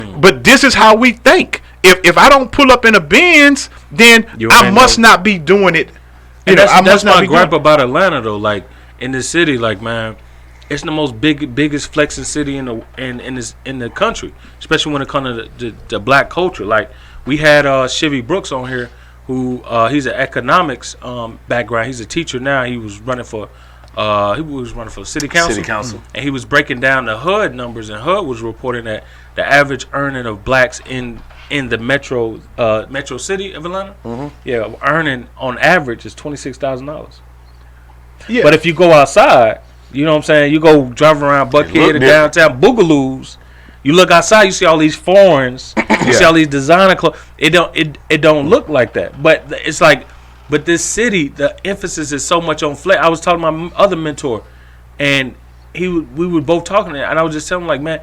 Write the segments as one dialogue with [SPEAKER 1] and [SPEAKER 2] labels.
[SPEAKER 1] But this is how we think. If I don't pull up in a Benz, then I must not be doing it.
[SPEAKER 2] That's my gripe about Atlanta, though. Like in the city, like man, it's the most biggest flexing city in the country, especially when it comes to the black culture. Like we had Chevy Brooks on here, who he's an economics background. He's a teacher now. He was running for city council. And he was breaking down the HUD numbers, and HUD was reporting that the average earning of blacks in the metro city of Atlanta, earning on average is $26,000. Yeah. But if you go outside, you know what I'm saying, you go drive around Buckhead and downtown Boogaloos, you look outside, you see all these foreigns, you see all these designer clothes. It don't look like that. But it's like, but this city, the emphasis is so much on flex. I was talking to my other mentor, and we were both talking, and I was just telling him, like, man,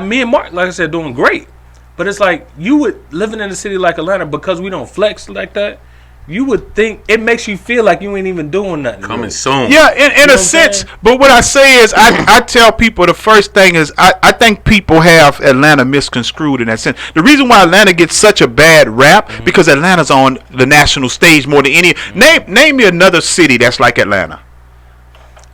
[SPEAKER 2] me and Mark, like I said, doing great. But it's like, you would, living in a city like Atlanta, because we don't flex like that, you would think it makes you feel like you ain't even doing nothing.
[SPEAKER 3] Coming soon.
[SPEAKER 1] Yeah, in a sense. But what I say is, I tell people the first thing is, I think people have Atlanta misconstrued in that sense. The reason why Atlanta gets such a bad rap, because Atlanta's on the national stage more than any. Name me another city that's like Atlanta.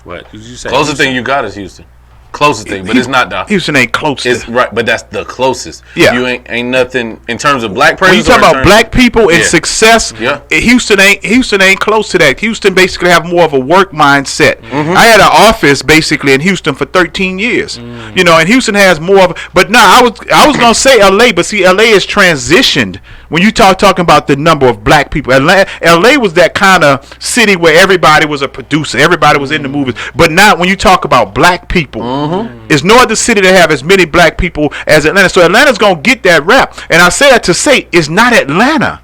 [SPEAKER 2] What did you say?
[SPEAKER 3] Closest thing you got is Houston. Closest thing, but it's not the
[SPEAKER 1] Houston ain't close.
[SPEAKER 3] It's right, but that's the closest.
[SPEAKER 1] Yeah,
[SPEAKER 3] you ain't nothing in terms of black presence.
[SPEAKER 1] When you talk about black people and success, Houston ain't close to that. Houston basically have more of a work mindset. I had an office basically in Houston for 13 years. You know, and Houston has more of. But no, I was gonna say LA, but see, LA is transitioned. When you talking about the number of black people, LA was that kind of city where everybody was a producer, everybody was in the movies. But now, when you talk about black people, there's no other city that have as many black people as Atlanta. So Atlanta's gonna get that rap. And I say that to say it's not Atlanta,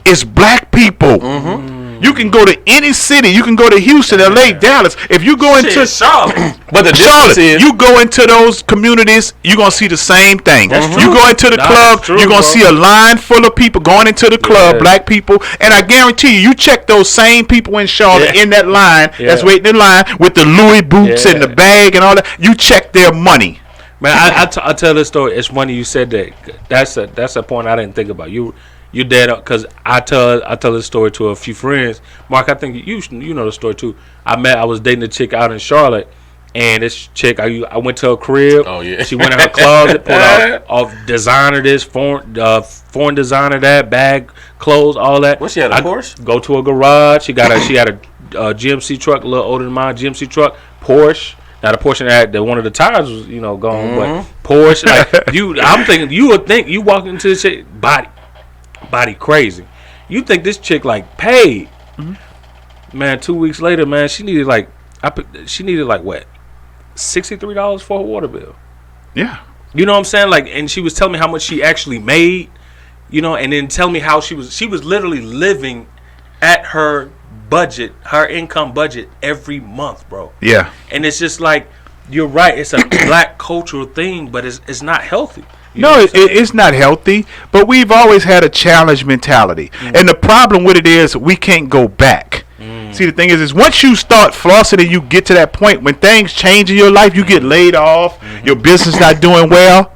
[SPEAKER 1] it's black people. You can go to any city. You can go to Houston, LA, Dallas. If you go into
[SPEAKER 2] Charlotte,
[SPEAKER 3] but the difference is,
[SPEAKER 1] you go into those communities, you're going to see the same thing. You go into the club, you're going to see a line full of people going into the club, black people. And I guarantee you check those same people in Charlotte in that line that's waiting in line with the Louis boots and the bag and all that. You check their money.
[SPEAKER 2] Man, I tell this story. It's funny you said that. That's a point I didn't think about. You dead up, because I tell this story to a few friends. Mark, I think you know the story too. I was dating a chick out in Charlotte, and this chick I went to her crib. Oh yeah. She went in her closet, pulled out designer this, foreign designer that, bag, clothes, all that.
[SPEAKER 3] What, she had a Porsche?
[SPEAKER 2] Go to a garage. She had a GMC truck, a little older than mine, GMC truck, Porsche. Now the portion that one of the tires was gone, but Porsche. Like I'm thinking you would think you walk into this chick body crazy. You think this chick like paid? Man, 2 weeks later, man, she needed like what, $63 for her water bill.
[SPEAKER 1] Yeah,
[SPEAKER 2] you know what I'm saying? Like, and she was telling me how much she actually made, and then tell me how she was literally living at her budget, her income budget every month, bro.
[SPEAKER 1] Yeah,
[SPEAKER 2] and it's just like, you're right. It's a black cultural thing, but it's not healthy.
[SPEAKER 1] It's not healthy, but we've always had a challenge mentality. And the problem with it is we can't go back. See, the thing is once you start flossing and you get to that point when things change in your life, you get laid off, your business not doing well,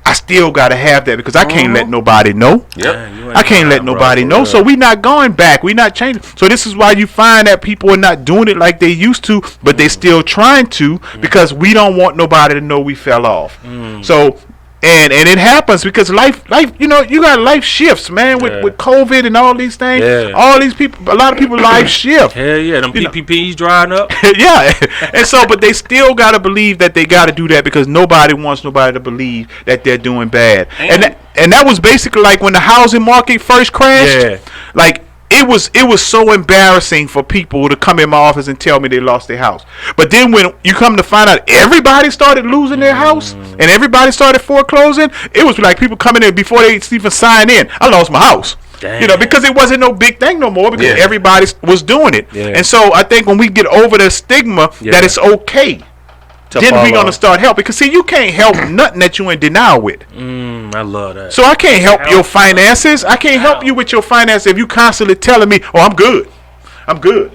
[SPEAKER 1] I still got to have that because I can't let nobody know. I can't let nobody know. So we not going back. We not changing. So this is why you find that people are not doing it like they used to, but they still trying to, because we don't want nobody to know we fell off. So And it happens because life, you got life shifts, man, with COVID and all these things. All these people, a lot of people life shift.
[SPEAKER 2] Hell yeah, them PPPs drying up.
[SPEAKER 1] And so, but they still got to believe that they got to do that because nobody wants nobody to believe that they're doing bad. And that was basically like when the housing market first crashed. Like, It was so embarrassing for people to come in my office and tell me they lost their house. But then when you come to find out everybody started losing their house and everybody started foreclosing, it was like people coming in before they even sign in. I lost my house. Damn. Because it wasn't no big thing no more because everybody was doing it. And so I think when we get over the stigma that it's okay, then we're going to start helping. Because, see, you can't help nothing that you in denial with.
[SPEAKER 2] I love that.
[SPEAKER 1] So I can't help your finances. I can't help you with your finances if you constantly telling me, oh, I'm good. I'm good,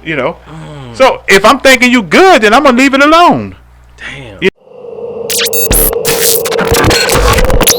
[SPEAKER 1] So if I'm thinking you good, then I'm going to leave it alone.